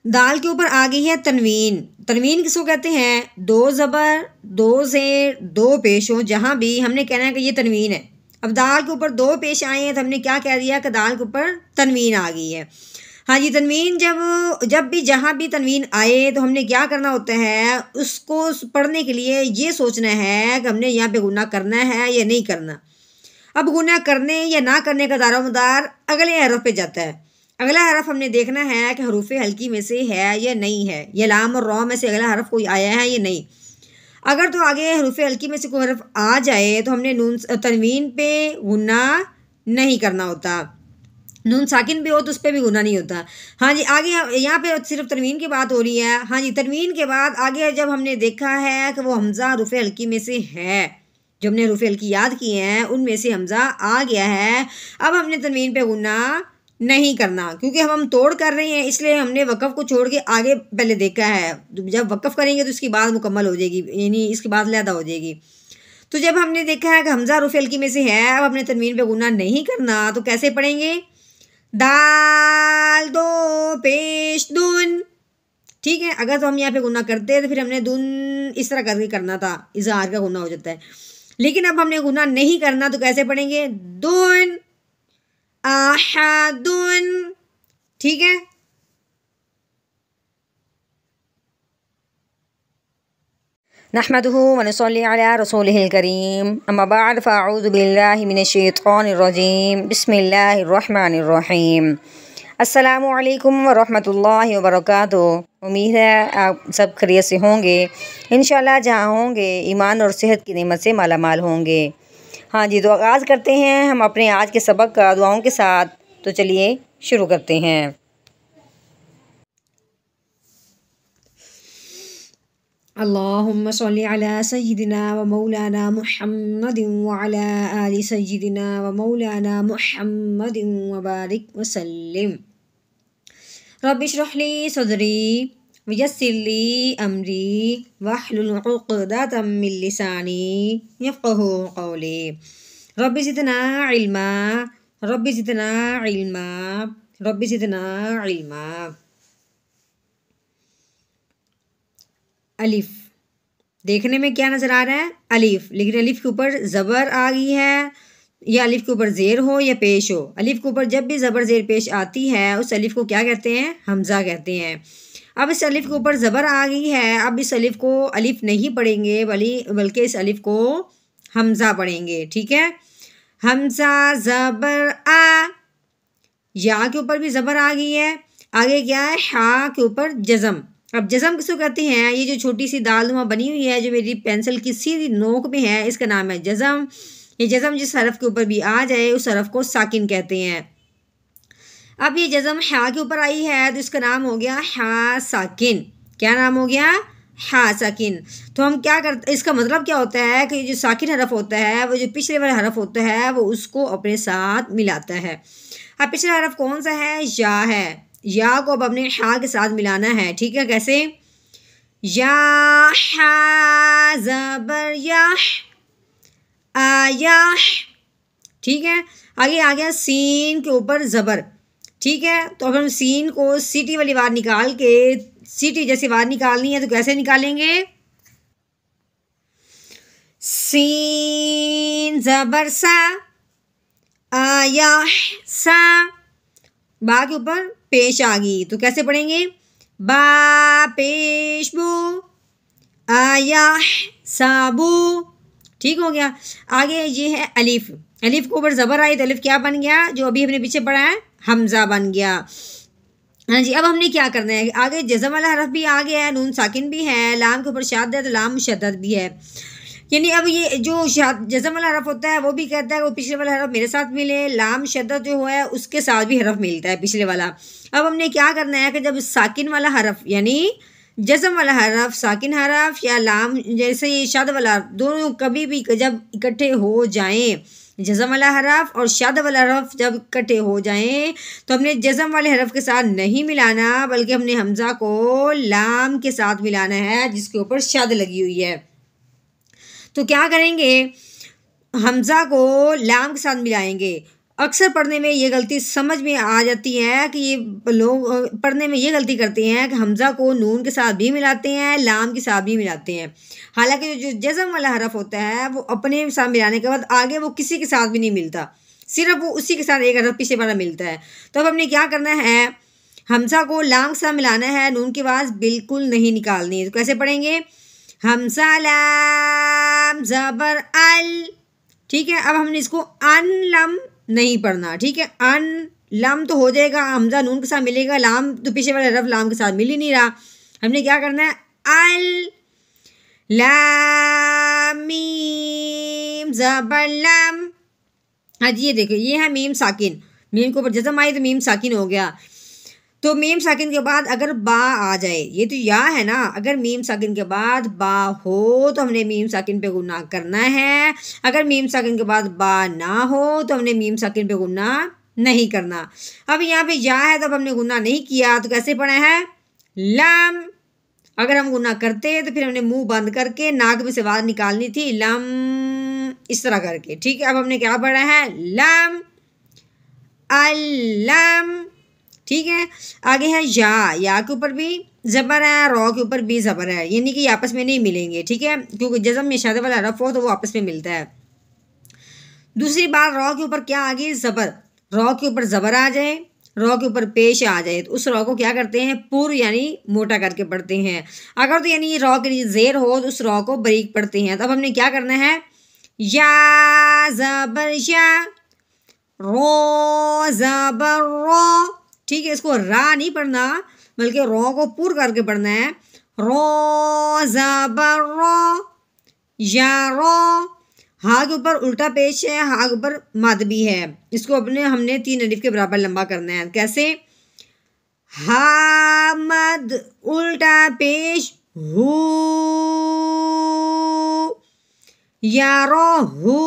दाल के ऊपर आ गई है तनवीन। तनवीन किसको कहते हैं? दो ज़बर, दो ज़ेर, दो पेश हो, जहाँ भी हमने कहना है कि ये तनवीन है। अब दाल के ऊपर दो पेश आए हैं तो हमने क्या कह दिया कि दाल के ऊपर तनवीन आ गई है। हाँ जी, तनवीन जब भी जहाँ भी तनवीन आए तो हमने क्या करना होता है, उसको पढ़ने के लिए ये सोचना है कि हमने यहाँ पे गुना करना है या नहीं करना। अब गुना करने या ना करने का दारोमदार अगले हरफ पे जाता है। अगला हरफ हमने देखना है कि हरूफ हल्की में से है या नहीं है, या लाम और रौ में से अगला हरफ कोई आया है या नहीं। अगर तो आगे हरूफ हल्की में से कोई हरफ आ जाए तो हमने नून तनवीन पे गुना नहीं करना होता। नून साकिन भी हो तो उस पर भी गुना नहीं होता। हाँ जी, आगे यहाँ पे सिर्फ तनवीन की बात हो रही है। हाँ जी, तनवीन के बाद आगे जब हमने देखा है कि वो हमज़ा हरूफ हल्की में से है, जो हमने हरूफ हल्की याद किए हैं उनमें से हमज़ा आ गया है, अब हमने तनवीन पे गुना नहीं करना, क्योंकि हम तोड़ कर रहे हैं इसलिए हमने वक़फ़ को छोड़ के आगे पहले देखा है। जब वक़फ़ करेंगे तो इसकी बात मुकम्मल हो जाएगी, यानी इसके बाद लैदा हो जाएगी। तो जब हमने देखा है कि हमज़ा हरूफ हल्की में से है, अब हमने तनवीन पे गुना नहीं करना, तो कैसे पढ़ेंगे? दाल दो पेश दुन। ठीक है, अगर तो हम यहाँ पे गुना करते हैं तो फिर हमने दुन इस तरह करके करना था, इज़हार का गुना हो जाता है। लेकिन अब हमने गुना नहीं करना तो कैसे पढ़ेंगे? दुन आहदुन। ठीक है, नहमदुहु व नसल्ली अला रसूलिहिल करीम, अम्मा बाद फ़अऊज़ु बिल्लाहि मिनश्शैतानिर रजीम, बिस्मिल्लाहिर रहमानिर रहीम। अस्सलामु अलैकुम व रहमतुल्लाहि व बरकातुहू। उम्मीद है आप सब खैरियत से होंगे। इंशाल्लाह जहाँ होंगे ईमान और सेहत की नेमत से माला माल होंगे। हाँ जी, तो आगाज़ करते हैं हम अपने आज के सबक का दुआओं के साथ। तो चलिए शुरू करते हैं। अल्लाहुम्मा सल्ली अला सय्यिदिना व मौलाना मुहम्मदिन व अला आलि सय्यिदिना व मौलाना मुहम्मदिन व बारिक व सल्लिम। रब्बि इश्रह ली सदरी व यस्सिर ली अमरी वहलुल उक़दतम मिन लिसानी यफ़क़हू क़ौली। Rabbi ज़िदना इल्मा, rabbi ज़िदना इल्मा, rabbi ज़िदना इल्मा। अलिफ देखने में क्या नज़र आ रहा है? अलिफ, लेकिन अलिफ के ऊपर ज़बर आ गई है, या अलिफ के ऊपर ज़ेर हो या पेश हो। अलिफ के ऊपर जब भी ज़बर ज़ेर पेश आती है उस अलिफ को क्या कहते हैं? हमज़ा कहते हैं। अब इस अलिफ के ऊपर ज़बर आ गई है, अब इस अलिफ को अलिफ नहीं पढ़ेंगे बल्कि इस अलिफ को हमज़ा पढ़ेंगे। ठीक है, हमज़ा ज़बर आ। या के ऊपर भी ज़बर आ गई है, आगे क्या है? हा के ऊपर जज़म। अब जज़म किसको कहते हैं? ये जो छोटी सी दालनुमा बनी हुई है जो मेरी पेंसिल की सीधी नोक में है, इसका नाम है जज़म। ये जज़म जिस हरफ के ऊपर भी आ जाए उस हरफ को साकिन कहते हैं। अब ये जज़म हा के ऊपर आई है तो इसका नाम हो गया हा साकिन। क्या नाम हो गया? हा साकिन। तो हम क्या करते, इसका मतलब क्या होता है कि जो साकिन हरफ होता है वो जो पिछले वाला हरफ होता है वो उसको अपने साथ मिलाता है। अब पिछला हरफ कौन सा है? या है। या को अब अपने हा के साथ मिलाना है। ठीक है, कैसे? या हा ज़बर या आया। ठीक है, आगे आ गया सीन के ऊपर ज़बर। ठीक है, तो अब हम सीन को सीटी वाली बार निकाल के, सीटी जैसी बार निकालनी है तो कैसे निकालेंगे? सीन ज़बर सा, आया सा, बा के ऊपर पेश आ गई तो कैसे पढ़ेंगे? बा पेश बू, आया साबू। ठीक हो गया। आगे ये है अलिफ। अलिफ के ऊपर ज़बर आई तो अलिफ क्या बन गया? जो अभी हमने पीछे पढ़ा है, हमज़ा बन गया। हाँ जी, अब हमने क्या करना है? आगे जज़म वाला हरफ भी आ गया है, नून साकिन भी है, लाम के ऊपर शाद है तो लाम मुशद्दद भी है। यानी अब ये जो जज़म वाला हरफ होता है वो भी कहता है वो पिछले वाला हरफ मेरे साथ मिले, लाम शद्दत जो है उसके साथ भी हरफ मिलता है पिछले वाला। अब हमने क्या करना है कि जब साकिन वाला हरफ यानी जज़म वाला हरफ, साकिन हरफ या लाम जैसे ये शद वाला, दोनों कभी भी जब इकट्ठे हो जाएं, जज़म वाला हरफ और शद वाला हरफ जब इकट्ठे हो जाएं तो हमने जज़म वाले हरफ के साथ नहीं मिलाना, बल्कि हमने हमज़ा को लाम के साथ मिलाना है जिसके ऊपर शद लगी हुई है। तो क्या करेंगे? हमज़ा को लाम के साथ मिलाएंगे। अक्सर पढ़ने में ये गलती समझ में आ जाती है कि ये लोग पढ़ने में ये गलती करते हैं कि हमज़ा को नून के साथ भी मिलाते हैं, लाम के साथ भी मिलाते हैं। हालांकि जो जज़म वाला हरफ होता है वो अपने साथ मिलाने के बाद आगे वो किसी के साथ भी नहीं मिलता, सिर्फ वो उसी के साथ एक हरफ पीछे वाला मिलता है। तो अब हमने क्या करना है, हमज़ा को लाम के साथ मिलाना है, नून की आवाज़ बिल्कुल नहीं निकालनी है। तो कैसे पढ़ेंगे, हमज़ा लाम ज़बर अल, ठीक है। अब हमने इसको अन लम नहीं पढ़ना, ठीक है। अन लम तो हो जाएगा, हमजा नून के साथ मिलेगा, लाम तो पीछे वाला हरफ लाम के साथ मिल ही नहीं रहा। हमने क्या करना है, अल लाम मीम ज़बर लम। हाँ जी, ये देखो ये है मीम साकिन, मीम के ऊपर जज़म आई तो मीम साकिन हो गया। तो मीम साकिन के बाद अगर बा आ जाए, ये तो या है ना, अगर मीम साकिन के बाद बा हो तो हमने मीम साकिन पे गुन्ना करना है। अगर मीम साकिन के बाद बा ना हो तो हमने मीम साकिन पे गुन्ना नहीं करना। अब यहाँ पे या है तो अब हमने गुन्ना नहीं किया, तो कैसे पढ़ा है, लम। अगर हम गुन्ना करते तो फिर हमने मुंह बंद करके नाक में से आवाज़ निकालनी थी, लम, इस तरह करके, ठीक है। अब हमने क्या पढ़ा है, लम अलम, ठीक है। आगे है या के ऊपर भी ज़बर है, रॉ के ऊपर भी ज़बर है, यानी कि ये आपस में नहीं मिलेंगे, ठीक है, क्योंकि जज़म में शादे वाला हरफ हो तो वो आपस में मिलता है। दूसरी बात, रॉ के ऊपर क्या आ गई, ज़बर। रॉ के ऊपर ज़बर आ जाए, रॉ के ऊपर पेश आ जाए तो उस रॉ को क्या करते हैं, पुर यानी मोटा करके पढ़ते हैं। अगर तो यानी रॉ के नीचे ज़ेर हो तो उस रॉ को बारीक पढ़ते हैं। तो अब हमने क्या करना है, या ज़बर या, रो ज़बर रो, ठीक है। इसको रा नहीं पढ़ना बल्कि रो को पुर करके पढ़ना है, रो ज़बर रो, या रो। हा के ऊपर उल्टा पेश है, हा के ऊपर मद भी है, इसको अपने हमने 3 अलिफ के बराबर लंबा करना है। कैसे, हा मद उल्टा पेश हु, या रो हु,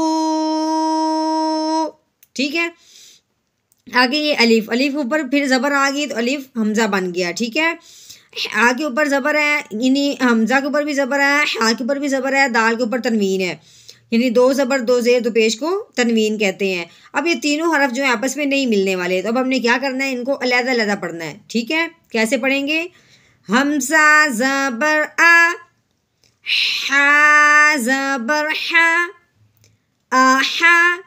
ठीक है। आगे ये अलिफ, अलिफ ऊपर फिर ज़बर आ गई तो अलिफ हमज़ा बन गया, ठीक है। आ के ऊपर ज़बर है, यानी हमज़ा के ऊपर भी ज़बर है, हा के ऊपर भी ज़बर है, दाल के ऊपर तनवीन है, यानी 2 ज़बर 2 ज़ेर 2 पेश को तनवीन कहते हैं। अब ये तीनों हरफ जो है आपस में नहीं मिलने वाले, तो अब हमने क्या करना है, इनको अलग-अलग पढ़ना है, ठीक है। कैसे पढ़ेंगे, हमज़ा ज़बर आ, हा ज़बर हा, आहा।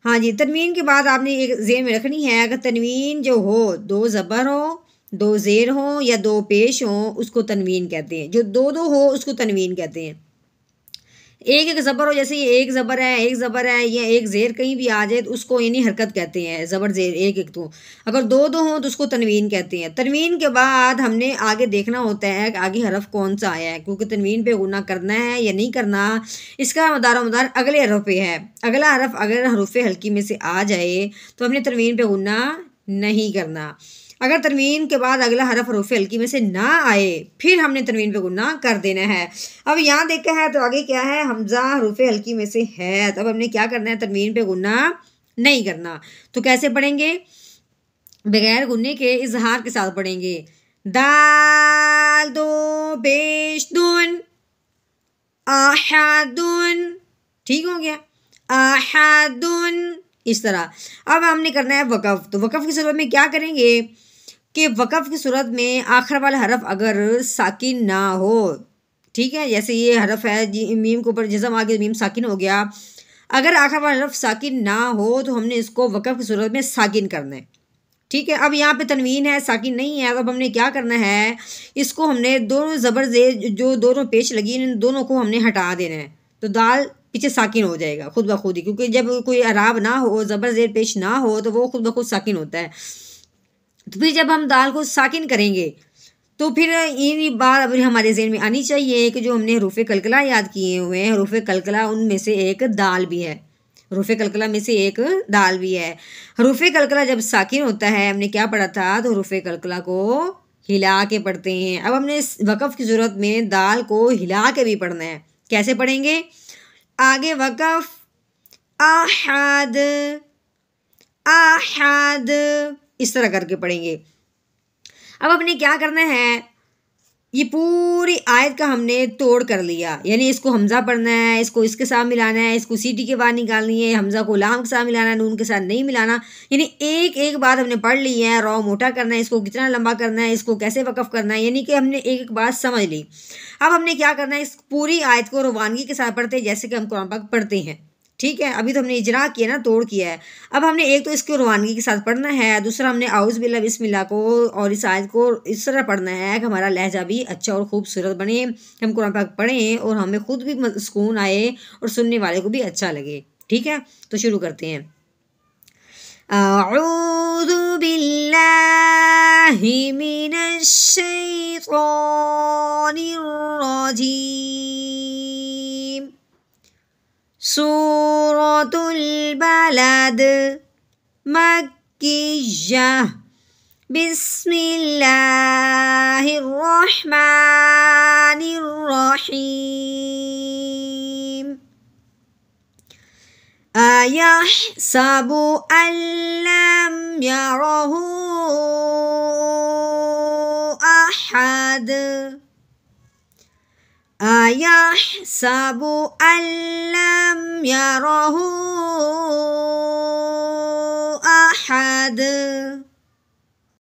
हाँ जी, तनवीन के बाद आपने एक ज़ेर में रखनी है, अगर तनवीन जो हो 2 ज़बर हो, 2 ज़ेर हो या 2 पेश हो उसको तनवीन कहते हैं, जो 2-2 हो उसको तनवीन कहते हैं। एक एक ज़बर हो, जैसे ये एक ज़बर है, एक ज़बर है, या एक ज़ेर कहीं भी आ जाए तो उसको यानी हरकत कहते हैं, ज़बर ज़ेर एक एक। तो अगर 2-2 हो तो उसको तनवीन कहते हैं। तनवीन के बाद हमने आगे देखना होता है कि आगे हरफ कौन सा आया है, क्योंकि तनवीन पे गुना करना है या नहीं करना इसका मदार अगले हरफ पे है। अगला हरफ अगर हरूफ हल्की में से आ जाए तो हमने तनवीन पे गुना नहीं करना। अगर तनवीन के बाद अगला हरफ हरूफ हल्की में से ना आए फिर हमने तनवीन पे गुन्ना कर देना है। अब यहाँ देखा है तो आगे क्या है, हमज़ा हरूफ हल्की में से है, तब हमने क्या करना है, तनवीन पे गुन्ना नहीं करना। तो कैसे पढ़ेंगे, बगैर गुन्ने के इजहार के साथ पढ़ेंगे, दाल दो पेश दुन आहादुन, ठीक हो गया, आहादुन, इस तरह। अब हमने करना है वक़फ़। तो वक़फ़ की सूरत में क्या करेंगे कि वक़फ़ की सूरत में आखिर वाला हरफ अगर साकिन ना हो, ठीक है, जैसे ये हरफ है जी, मीम के ऊपर जज़म आगे मीम साकिन हो गया, अगर आखिर वाला हरफ साकिन ना हो तो हमने इसको वक़फ़ की सूरत में साकिन करना है, ठीक है। अब यहाँ पे तनवीन है, साकिन नहीं है, अब हमने क्या करना है, इसको हमने दोनों ज़बर ज़ेर जो दोनों पेश लगी इन दोनों को हमने हटा देना है, तो दाल पीछे साकिन हो जाएगा खुद ब खुद ही, क्योंकि जब कोई अराब ना हो, ज़बर ज़ेर पेश ना हो तो वो खुद ब खुद साकिन होता है। तो फिर जब हम दाल को साकिन करेंगे तो फिर इन बात अब हमारे ज़हन में आनी चाहिए कि जो हमने हरूफ कलकला याद किए हुए हैं, हरूफ कलकला उनमें से एक दाल भी है, हरूफ कलकला में से एक दाल भी है। हरूफ कलकला जब साकिन होता है, हमने क्या पढ़ा था, तो हरूफ कलकला को हिला के पढ़ते हैं। अब हमने वक़फ़ की ज़रूरत में दाल को हिला के भी पढ़ना है। कैसे पढ़ेंगे, आगे वक़फ़ आहद आहद, इस तरह करके पढ़ेंगे। अब अपने क्या करना है, ये पूरी आयत का हमने तोड़ कर लिया, यानी इसको हमज़ा पढ़ना है, इसको इसके साथ मिलाना है, इसको सीटी के बाद निकालनी है, हमज़ा को लाम के साथ मिलाना है, नून के साथ नहीं मिलाना। यानी एक एक बात हमने पढ़ ली है, रॉ मोटा करना है, इसको कितना लंबा करना है, इसको कैसे वक़फ़ करना है, यानी कि हमने एक एक बात समझ ली। अब हमने क्या करना है, इस पूरी आयत को रवानगी के साथ पढ़ते हैं जैसे कि हम कुरान पाक पढ़ते हैं। ठीक है, अभी तो हमने इजरा किया ना, तोड़ किया है। अब हमने एक तो इसको रवानगी के साथ पढ़ना है, दूसरा हमने आउज़ बिल्लाह बिस्मिल्लाह को और इस आयत को इस तरह पढ़ना है कि हमारा लहजा भी अच्छा और खूबसूरत बने, हम कुरान पाक पढ़ें और हमें खुद भी सुकून आए और सुनने वाले को भी अच्छा लगे। ठीक है, तो शुरू करते हैं। अऊज़ु बिल्लाहि मिनश शैतानिर रजीम। सूरतुल बलद मक्किय्यह बिस्मिल्लाहिर्रहमानिर्रहीम। अयहसबु अल्लम यरहु अहद। अयहसबु अल्लम यरहु अहद।